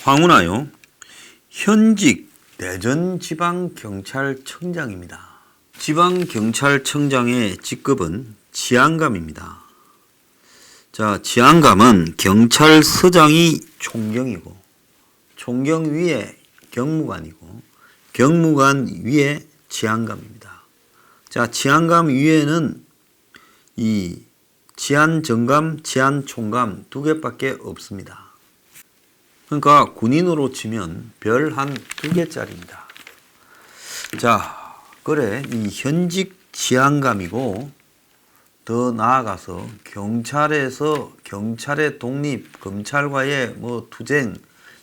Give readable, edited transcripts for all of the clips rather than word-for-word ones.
황운하요. 현직 대전지방경찰청장입니다. 지방경찰청장의 직급은 지안감입니다. 자, 지안감은 경찰서장이 총경이고, 총경 위에 경무관이고, 경무관 위에 지안감입니다. 자, 지안감 위에는 이 지안정감, 지안총감 두 개밖에 없습니다. 그러니까 군인으로 치면 별 한 두 개짜리입니다. 자, 그래 이 현직 지안감이고 더 나아가서 경찰에서 경찰의 독립, 검찰과의 투쟁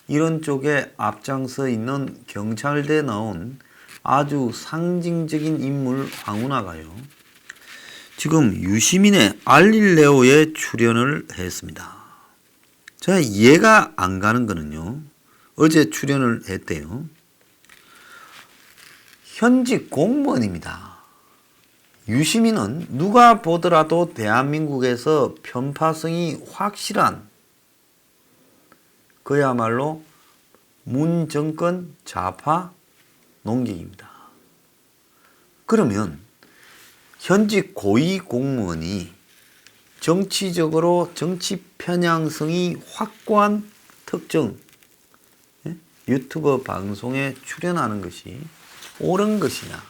이런 쪽에 앞장서 있는 경찰대 나온 아주 상징적인 인물 황운하가요. 지금 유시민의 알릴레오에 출연을 했습니다. 자, 이해가 안 가는 거는요. 어제 출연을 했대요. 현직 공무원입니다. 유시민은 누가 보더라도 대한민국에서 편파성이 확실한 그야말로 문 정권 좌파 농객입니다. 그러면 현직 고위 공무원이 정치적으로 정치 편향성이 확고한 특정 유튜버 방송에 출연하는 것이 옳은 것이냐?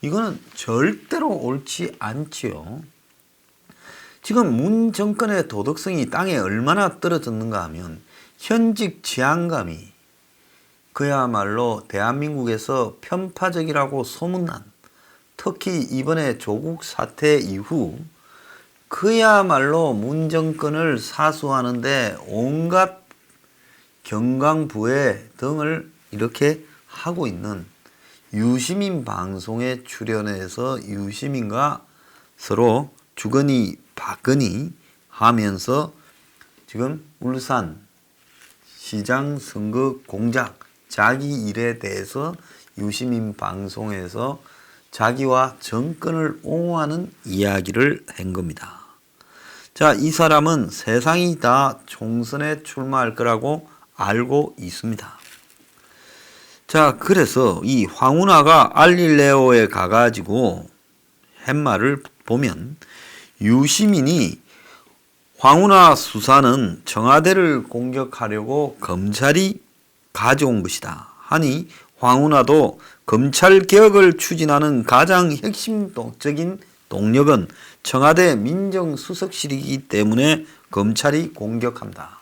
이거는 절대로 옳지 않지요. 지금 문 정권의 도덕성이 땅에 얼마나 떨어졌는가 하면 현직 지안감이 그야말로 대한민국에서 편파적이라고 소문난, 특히 이번에 조국 사태 이후 그야말로 문 정권을 사수하는데 온갖 경강부회 등을 이렇게 하고 있는 유시민 방송에 출연해서 유시민과 서로 주거니 받거니 하면서 지금 울산 시장 선거 공작 자기 일에 대해서 유시민 방송에서 자기와 정권을 옹호하는 이야기를 한 겁니다. 자, 이 사람은 세상이 다 총선에 출마할 거라고 알고 있습니다. 자, 그래서 이 황운하가 알릴레오에 가가지고 한 말을 보면 유시민이 황운하 수사는 청와대를 공격하려고 검찰이 가져온 것이다 하니 황운하도 검찰개혁을 추진하는 가장 핵심적인 동력은 청와대 민정수석실이기 때문에 검찰이 공격한다.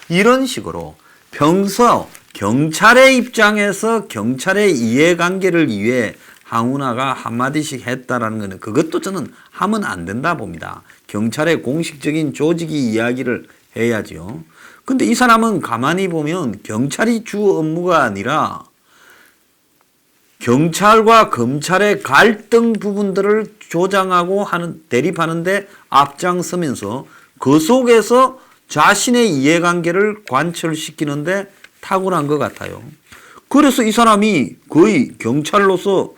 이런 식으로 평소 경찰의 입장에서 경찰의 이해관계를 위해 황운하가 한마디씩 했다라는 것은 그것도 저는 하면 안 된다 봅니다. 경찰의 공식적인 조직이 이야기를 해야지요. 근데 이 사람은 가만히 보면 경찰이 주 업무가 아니라 경찰과 검찰의 갈등 부분들을 조장하고 대립하는데 앞장서면서 그 속에서 자신의 이해관계를 관철시키는데 탁월한 것 같아요. 그래서 이 사람이 거의 경찰로서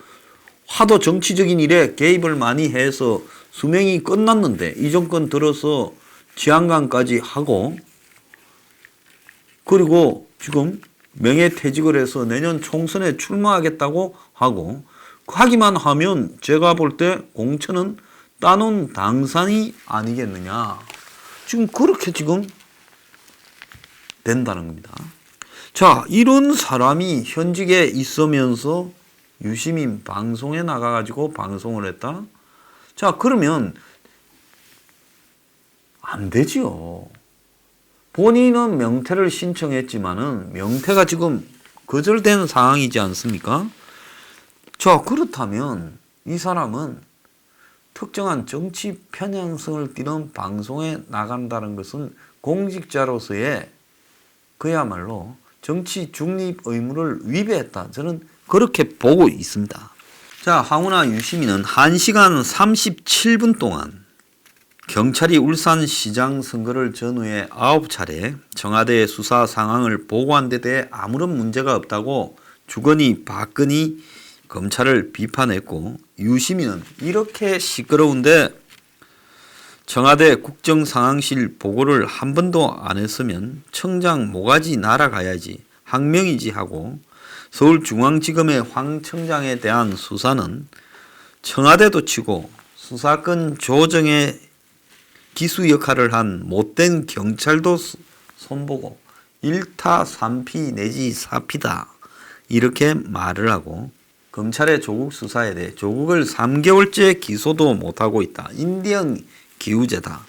하도 정치적인 일에 개입을 많이 해서 수명이 끝났는데 이 정권 들어서 지안감까지 하고 그리고 지금 명예퇴직을 해서 내년 총선에 출마하겠다고 하고 하기만 하면 제가 볼 때 공천은 따놓은 당상이 아니겠느냐. 지금 그렇게 지금 된다는 겁니다. 자, 이런 사람이 현직에 있으면서 유시민 방송에 나가가지고 방송을 했다? 자, 그러면 안 되지요. 본인은 명퇴를 신청했지만은 명퇴가 지금 거절된 상황이지 않습니까? 자, 그렇다면 이 사람은 특정한 정치 편향성을 띠는 방송에 나간다는 것은 공직자로서의 그야말로 정치 중립 의무를 위배했다. 저는 그렇게 보고 있습니다. 자, 황운하 유시민은 1시간 37분 동안 경찰이 울산시장 선거를 전후에 9차례 청와대의 수사 상황을 보고한 데 대해 아무런 문제가 없다고 주거니 받거니 검찰을 비판했고 유시민은 이렇게 시끄러운데 청와대 국정상황실 보고를 한 번도 안 했으면 청장 모가지 날아가야지 항명이지 하고 서울중앙지검의 황 청장에 대한 수사는 청와대도 치고 수사권 조정의 기수 역할을 한 못된 경찰도 손보고 1타 3피 내지 4피다 이렇게 말을 하고 검찰의 조국 수사에 대해 조국을 3개월째 기소도 못하고 있다. 인디언 기우제다.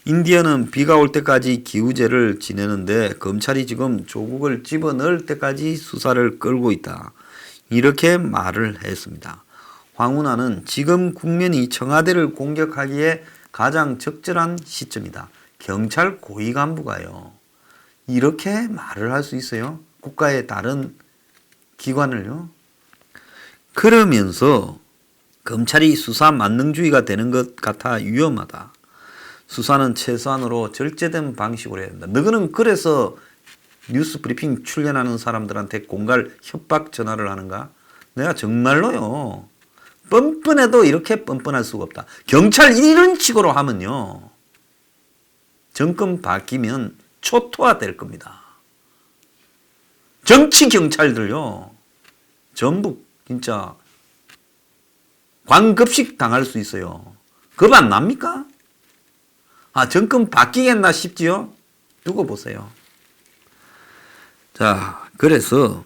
인디언은 비가 올 때까지 기우제를 지내는데 검찰이 지금 조국을 집어넣을 때까지 수사를 끌고 있다. 이렇게 말을 했습니다. 황운하는 지금 국면이 청와대를 공격하기에 가장 적절한 시점이다. 경찰 고위 간부가요. 이렇게 말을 할 수 있어요. 국가의 다른 기관을요. 그러면서 검찰이 수사 만능주의가 되는 것 같아 위험하다. 수사는 최소한으로 절제된 방식으로 해야 된다. 너희는 그래서 뉴스 브리핑 출연하는 사람들한테 공갈 협박 전화를 하는가? 내가 정말로요. 뻔뻔해도 이렇게 뻔뻔할 수가 없다. 경찰 이런 식으로 하면요. 정권 바뀌면 초토화 될 겁니다. 정치 경찰들요. 전부 진짜 관급식 당할 수 있어요. 겁 안 납니까? 정권 바뀌겠나 싶지요? 두고 보세요. 자, 그래서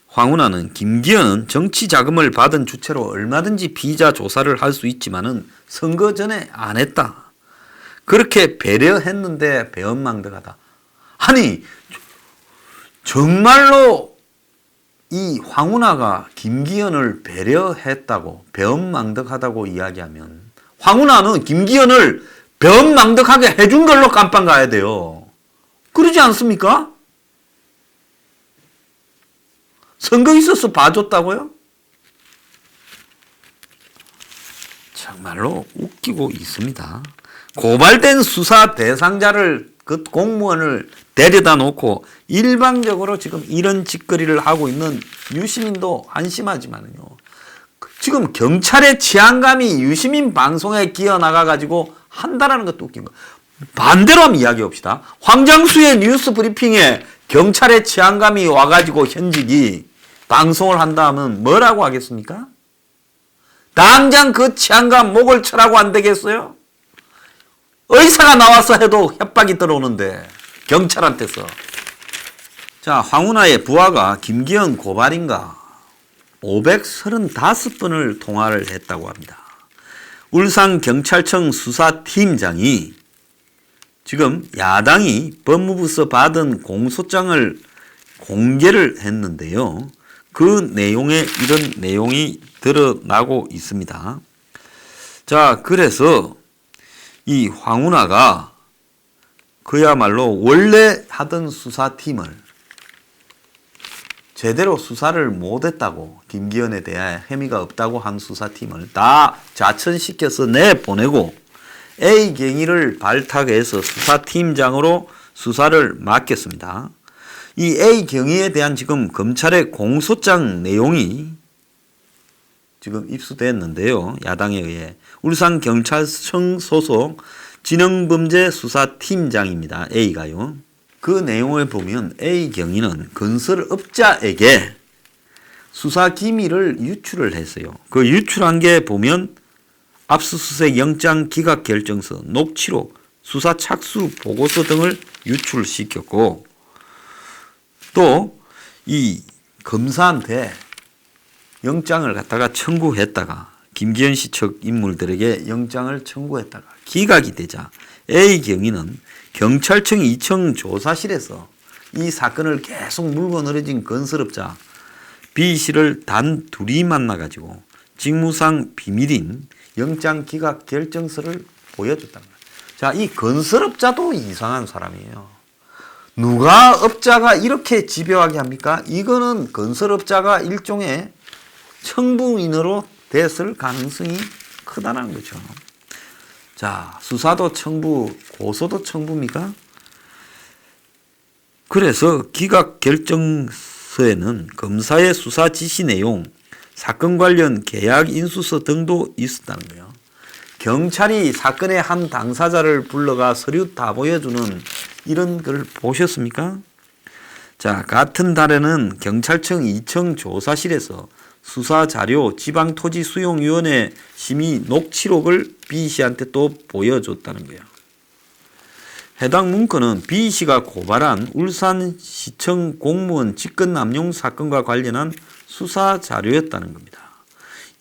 황운하는 김기현은 정치 자금을 받은 주체로 얼마든지 비자 조사를 할 수 있지만은 선거 전에 안 했다. 그렇게 배려했는데 배은망덕하다. 아니 정말로 이 황운하가 김기현을 배려했다고 배은망덕하다고 이야기하면 황운하는 김기현을 배은망덕하게 해준 걸로 깜빵 가야 돼요. 그러지 않습니까? 선거 있어서 봐줬다고요? 정말로 웃기고 있습니다. 고발된 수사 대상자를 그 공무원을 데려다 놓고 일방적으로 지금 이런 짓거리를 하고 있는 유시민도 한심하지만요. 지금 경찰의 치안감이 유시민 방송에 기어나가가지고 한다라는 것도 웃긴 거. 반대로 한번 이야기합시다. 황장수의 뉴스 브리핑에 경찰의 치안감이 와가지고 현직이 방송을 한다 하면 뭐라고 하겠습니까? 당장 그 치안감 목을 쳐라고 안 되겠어요? 의사가 나와서 해도 협박이 들어오는데 경찰한테서. 자, 황운하의 부하가 김기현 고발인가 535번을 통화를 했다고 합니다. 울산경찰청 수사팀장이 지금 야당이 법무부서 받은 공소장을 공개를 했는데요. 그 내용에 이런 내용이 드러나고 있습니다. 자, 그래서 이 황운하가 그야말로 원래 하던 수사팀을 제대로 수사를 못했다고, 김기현에 대해 혐의가 없다고 한 수사팀을 다 자천시켜서 내보내고 A 경위를 발탁해서 수사팀장으로 수사를 맡겼습니다. 이 A 경위에 대한 지금 검찰의 공소장 내용이 지금 입수됐는데요. 야당에 의해. 울산경찰청 소속 진흥범죄수사팀장입니다. A가요. 그 내용을 보면 A 경위는 건설업자에게 수사 기밀을 유출을 했어요. 그 유출한 게 보면 압수수색 영장 기각 결정서, 녹취록, 수사 착수 보고서 등을 유출시켰고 또 이 검사한테 영장을 갖다가 청구했다가 김기현 씨 측 인물들에게 영장을 청구했다가 기각이 되자 A 경위는 경찰청 2청 조사실에서 이 사건을 계속 물고 늘어진 건설업자 B 씨를 단 둘이 만나가지고 직무상 비밀인 영장 기각 결정서를 보여줬단 말이에요. 자, 이 건설업자도 이상한 사람이에요. 누가 업자가 이렇게 집요하게 합니까? 이거는 건설업자가 일종의 청부인으로 됐을 가능성이 크다는 거죠. 자, 수사도 청부, 고소도 청부입니까? 그래서 기각 결정서에는 검사의 수사 지시 내용, 사건 관련 계약 인수서 등도 있었다는 거예요. 경찰이 사건의 한 당사자를 불러가 서류 다 보여주는 이런 걸 보셨습니까? 자, 같은 달에는 경찰청 2청 조사실에서 수사자료 지방토지수용위원회 심의 녹취록을 B씨한테 또 보여줬다는 거예요. 해당 문건은 B씨가 고발한 울산시청 공무원 직권남용 사건과 관련한 수사자료였다는 겁니다.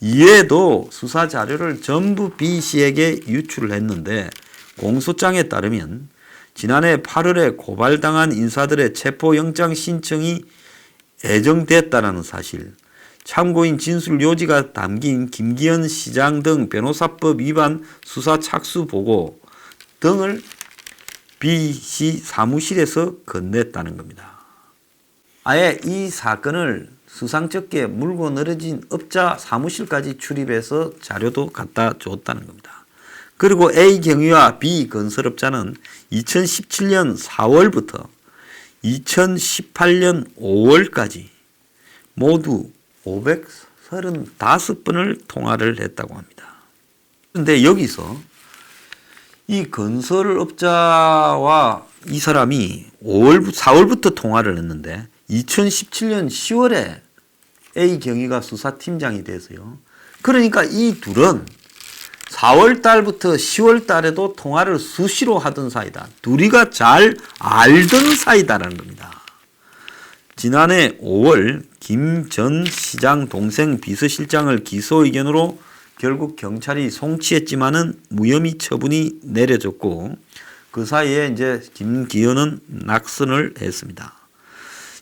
이에도 수사자료를 전부 B씨에게 유출을 했는데 공소장에 따르면 지난해 8월에 고발당한 인사들의 체포영장 신청이 예정됐다는 사실, 참고인 진술 요지가 담긴 김기현 시장 등 변호사법 위반 수사 착수 보고 등을 B씨 사무실에서 건넸다는 겁니다. 아예 이 사건을 수상쩍게 물고 늘어진 업자 사무실까지 출입해서 자료도 갖다 줬다는 겁니다. 그리고 A 경위와 B 건설업자는 2017년 4월부터 2018년 5월까지 모두 535번을 통화를 했다고 합니다. 그런데 여기서 이 건설업자와 이 사람이 4월부터 통화를 했는데 2017년 10월에 A 경위가 수사팀장이 돼서요. 그러니까 이 둘은 4월 달부터 10월 달에도 통화를 수시로 하던 사이다. 둘이가 잘 알던 사이다라는 겁니다. 지난해 5월 김 전 시장 동생 비서실장을 기소 의견으로 결국 경찰이 송치했지만은 무혐의 처분이 내려졌고 그 사이에 이제 김기현은 낙선을 했습니다.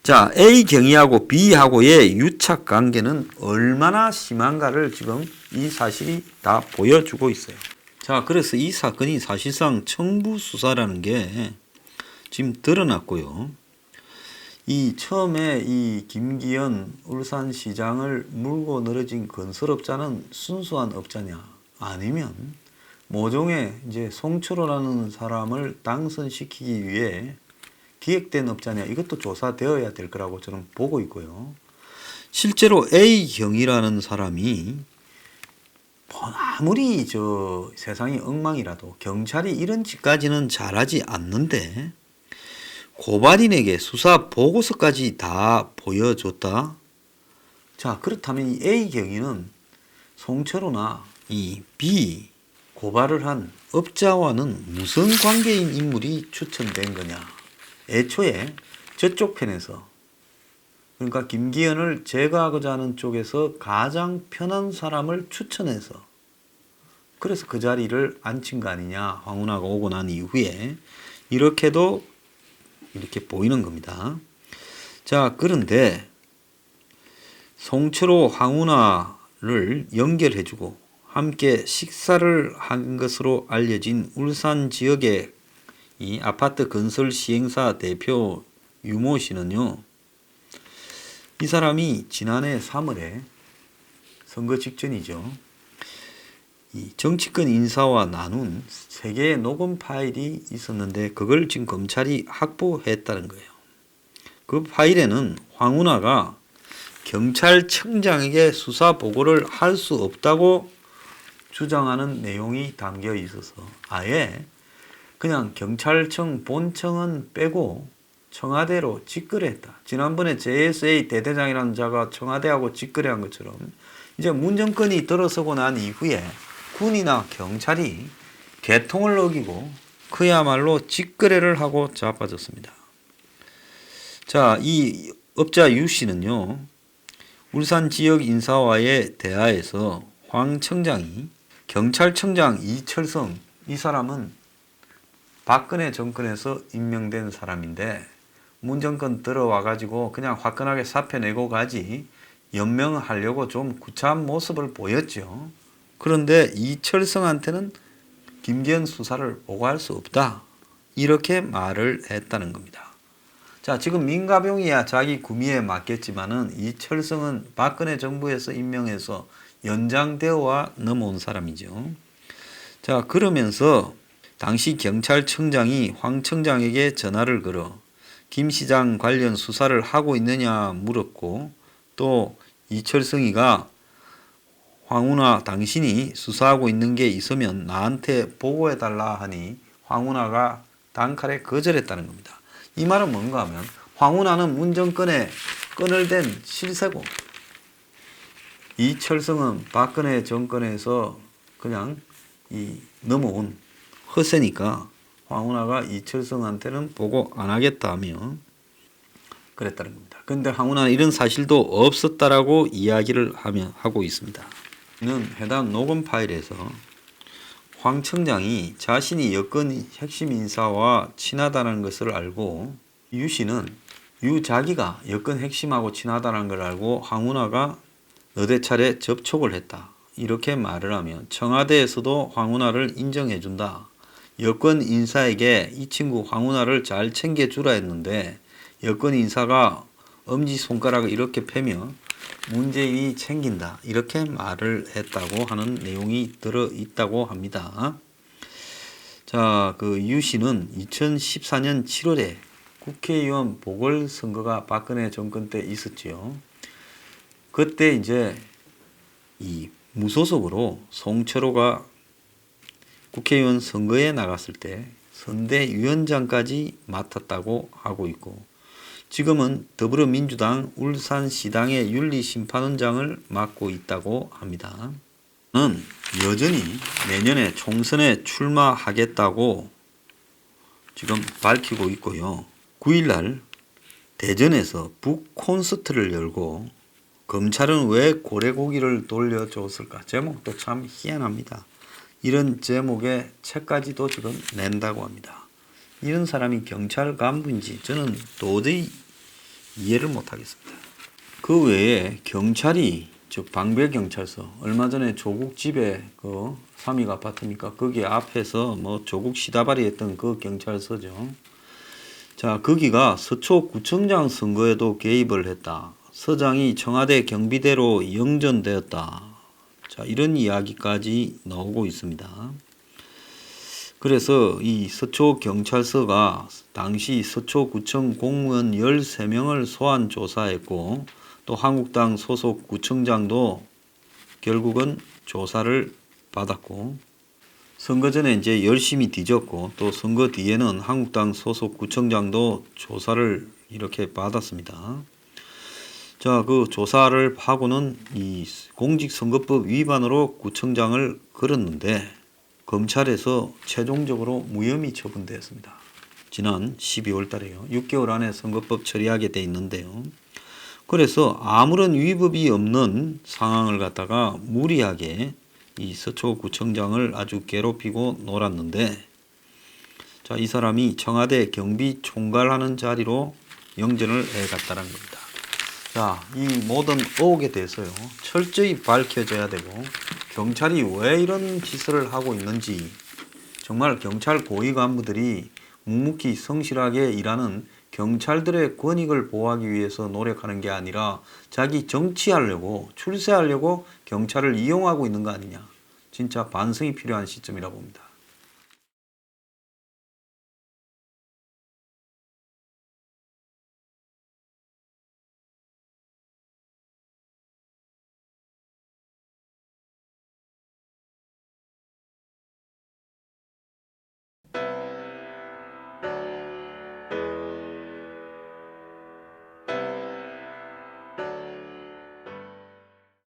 자, A 경위하고 B하고의 유착 관계는 얼마나 심한가를 지금 이 사실이 다 보여주고 있어요. 자, 그래서 이 사건이 사실상 청부 수사라는 게 지금 드러났고요. 이 처음에 이 김기현 울산시장을 물고 늘어진 건설업자는 순수한 업자냐, 아니면 모종의 이제 송철호라는 사람을 당선시키기 위해 기획된 업자냐, 이것도 조사되어야 될 거라고 저는 보고 있고요. 실제로 A 경이라는 사람이 아무리 저 세상이 엉망이라도 경찰이 이런 짓까지는 잘하지 않는데 고발인에게 수사 보고서까지 다 보여줬다. 자, 그렇다면 이 A 경위는 송철호나 이 B 고발을 한 업자와는 무슨 관계인 인물이 추천된 거냐. 애초에 저쪽 편에서, 그러니까 김기현을 제거하고자 하는 쪽에서 가장 편한 사람을 추천해서 그래서 그 자리를 앉힌 거 아니냐. 황운하가 오고 난 이후에 이렇게도 이렇게 보이는 겁니다. 자, 그런데 송철호 황운하를 연결해주고 함께 식사를 한 것으로 알려진 울산 지역의 이 아파트 건설 시행사 대표 유모 씨는요, 이 사람이 지난해 3월에 선거 직전이죠. 이 정치권 인사와 나눈 3개의 녹음 파일이 있었는데 그걸 지금 검찰이 확보했다는 거예요. 그 파일에는 황운하가 경찰청장에게 수사 보고를 할 수 없다고 주장하는 내용이 담겨 있어서 아예 그냥 경찰청 본청은 빼고 청와대로 직거래했다. 지난번에 JSA 대대장이라는 자가 청와대하고 직거래한 것처럼 이제 문정권이 들어서고 난 이후에 군이나 경찰이 개통을 어기고 그야말로 직거래를 하고 자빠졌습니다. 자, 이 업자 유 씨는요, 울산 지역 인사와의 대화에서 황 청장이 경찰청장 이철성, 이 사람은 박근혜 정권에서 임명된 사람인데 문정권 들어와가지고 그냥 화끈하게 사표 내고 가지 연명하려고 좀 구차한 모습을 보였죠. 그런데 이철성한테는 김기현 수사를 보고할 수 없다. 이렇게 말을 했다는 겁니다. 자, 지금 민가병이야 자기 구미에 맞겠지만은 이철성은 박근혜 정부에서 임명해서 연장되어와 넘어온 사람이죠. 자, 그러면서 당시 경찰청장이 황 청장에게 전화를 걸어 김 시장 관련 수사를 하고 있느냐 물었고, 또 이철성이가 황운하 당신이 수사하고 있는 게 있으면 나한테 보고해달라 하니 황운하가 단칼에 거절했다는 겁니다. 이 말은 뭔가 하면 황운하는 문정권에 끈을 댄 실세고 이철성은 박근혜 정권에서 그냥 넘어온 허세니까 황운하가 이철성한테는 보고 안 하겠다며 그랬다는 겁니다. 그런데 황운하는 이런 사실도 없었다라고 이야기를 하고 있습니다. 이는 해당 녹음 파일에서 황 청장이 자신이 여권 핵심 인사와 친하다는 것을 알고 유 씨는 자기가 여권 핵심하고 친하다는 걸 알고 황운하가 너댓 차례 접촉을 했다. 이렇게 말을 하면 청와대에서도 황운하를 인정해 준다. 여권 인사에게 이 친구 황운하를 잘 챙겨주라 했는데 여권 인사가 엄지손가락을 이렇게 펴며 문재인이 챙긴다. 이렇게 말을 했다고 하는 내용이 들어있다고 합니다. 자, 그 유 씨는 2014년 7월에 국회의원 보궐선거가 박근혜 정권 때 있었지요. 그때 이제 이 무소속으로 송철호가 국회의원 선거에 나갔을 때 선대위원장까지 맡았다고 하고 있고 지금은 더불어민주당 울산시당의 윤리심판원장을 맡고 있다고 합니다. 는 여전히 내년에 총선에 출마하겠다고 지금 밝히고 있고요. 9일날 대전에서 북콘서트를 열고 검찰은 왜 고래고기를 돌려줬을까? 제목도 참 희한합니다. 이런 제목의 책까지도 지금 낸다고 합니다. 이런 사람이 경찰 간부인지 저는 도저히 이해를 못하겠습니다. 그 외에 경찰이 즉 방배경찰서 얼마 전에 조국 집에 그 삼익 아파트입니까? 거기 앞에서 뭐 조국 시다발이 했던 그 경찰서죠. 자, 거기가 서초구청장 선거에도 개입을 했다. 서장이 청와대 경비대로 영전되었다. 자, 이런 이야기까지 나오고 있습니다. 그래서 이 서초경찰서가 당시 서초구청 공무원 13명을 소환 조사했고 또 한국당 소속 구청장도 결국은 조사를 받았고 선거 전에 이제 열심히 뒤졌고 또 선거 뒤에는 한국당 소속 구청장도 조사를 이렇게 받았습니다. 자, 그 조사를 하고는 이 공직선거법 위반으로 구청장을 걸었는데 검찰에서 최종적으로 무혐의 처분되었습니다. 지난 12월 달에요. 6개월 안에 선거법 처리하게 돼 있는데요. 그래서 아무런 위법이 없는 상황을 갖다가 무리하게 이 서초구청장을 아주 괴롭히고 놀았는데 자, 이 사람이 청와대 경비총괄하는 자리로 영전을 해갔다는 겁니다. 자, 이 모든 의혹에 대해서요. 철저히 밝혀져야 되고 경찰이 왜 이런 짓을 하고 있는지 정말 경찰 고위 간부들이 묵묵히 성실하게 일하는 경찰들의 권익을 보호하기 위해서 노력하는 게 아니라 자기 정치하려고 출세하려고 경찰을 이용하고 있는 거 아니냐. 진짜 반성이 필요한 시점이라 봅니다.